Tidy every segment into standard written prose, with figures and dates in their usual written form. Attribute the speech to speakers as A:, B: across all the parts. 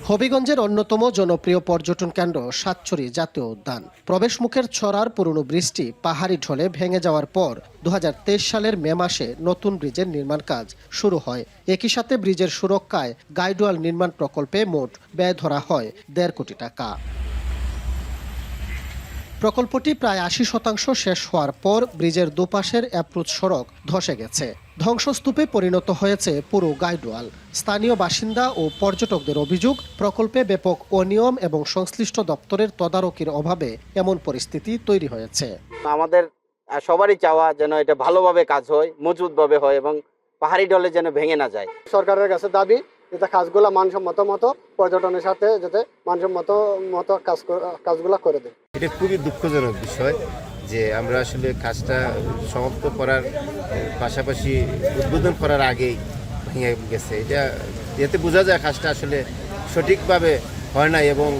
A: হবিগঞ্জের অন্যতম জনপ্রিয় পর্যটন কেন্দ্র সাতছড়ি জাতীয় উদ্যান। প্রবেশমুখের ছড়ার পুরনো ব্রিজটি পাহাড়ি ঢলে ভেঙে যাওয়ার পর 2023 সালের মে মাসে নতুন ব্রিজের নির্মাণ কাজ শুরু হয়। একই সাথে ব্রিজের সুরক্ষায় গাইডওয়াল নির্মাণ প্রকল্পে মোট ব্যয় ধরা হয় 1.5 কোটি টাকা। প্রকল্পটি প্রায় 80% শেষ হওয়ার পর ব্রিজের দুপাশের অ্যাপ্রোচ সড়ক ধসে গেছে। ধ্বংসস্তূপে পরিণত হয়েছে পুরো গাইডওয়াল। স্থানীয় বাসিন্দা ও পর্যটকদের অভিযোগ, প্রকল্পে ব্যাপক অনিয়ম এবং সংশ্লিষ্ট দপ্তরের তদারকির অভাবে এমন পরিস্থিতি তৈরি হয়েছে।
B: আমাদের সবারই চাওয়া যেন এটা ভালোভাবে কাজ হয়, মজবুতভাবে হয় এবং পাহাড়ি ঢলে যেন ভেঙে না যায়।
C: সরকারের কাছে দাবি যাতে কাজগুলো মানসম্মত মতো পর্যটনের সাথে যাতে মানসম্মত মতো কাজগুলো করে দেয়।
D: এটা খুবই দুঃখজনক বিষয় যে আমরা আসলে কাজটা সমাপ্ত করার পাশাপাশি উদ্বোধন করার আগেই ভেঙে গেছে। এতে বোঝা যায় কাজটা আসলে সঠিকভাবে হয় না এবং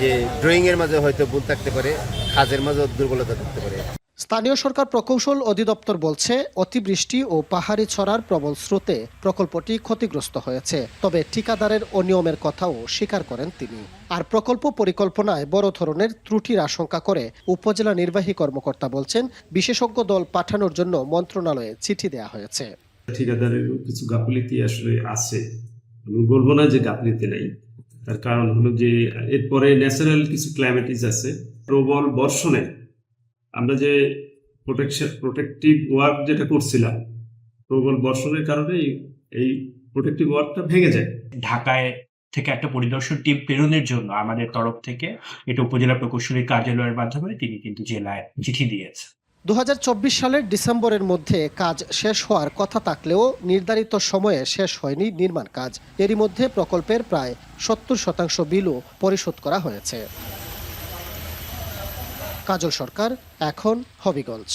D: যে ড্রয়িংয়ের মাঝে হয়তো ভুল থাকতে পারে, কাজের মাঝে দুর্বলতা থাকতে পারে।
A: স্থানীয় সরকার প্রকৌশল অধিদপ্তর বলছে, অতিবৃষ্টি ও পাহাড়ি ছড়ার প্রবল স্রোতে প্রকল্পটি ক্ষতিগ্রস্ত হয়েছে। তবে ঠিকাদারের অনিয়মের কথাও স্বীকার করেন তিনি। আর প্রকল্প পরিকল্পনায় বড় ধরনের ত্রুটির আশঙ্কা করে উপজেলা নির্বাহী কর্মকর্তা বলছেন, বিশেষজ্ঞ দল পাঠানোর জন্য মন্ত্রণালয়ে চিঠি দেওয়া হয়েছে।
E: ঠিকাদারের কিছু গাফিলতি আসলে আছে, আমি বলবো না যে গাফিলতি নেই। তার কারণ হলো যে এরপরে ন্যাচারাল কিছু ক্লাইমেটিস আছে। প্রবল বর্ষণে আমরা যে প্রোটেক্টিভ ওয়ার্ক যেটা করছিলাম, প্রবল বর্ষণের কারণে এই প্রোটেক্টিভ ওয়ার্কটা ভেঙে যায়।
F: ঢাকায় থেকে একটা পরিদর্শন টিম প্রেরণের জন্য আমাদের তরফ থেকে এটা উপজেলা প্রকৌশলীর কার্যালয়ের মাধ্যমে তিনি কিন্তু জেলায় চিঠি দিয়েছে।
A: 2024 সালের ডিসেম্বরের মধ্যে কাজ শেষ হওয়ার কথা থাকলেও নির্ধারিত সময়ে শেষ হয়নি নির্মাণ কাজ। এরই মধ্যে প্রকল্পের প্রায় 70% বিলও পরিশোধ করা হয়েছে। কাজল সরকার, এখন হবিগঞ্জ।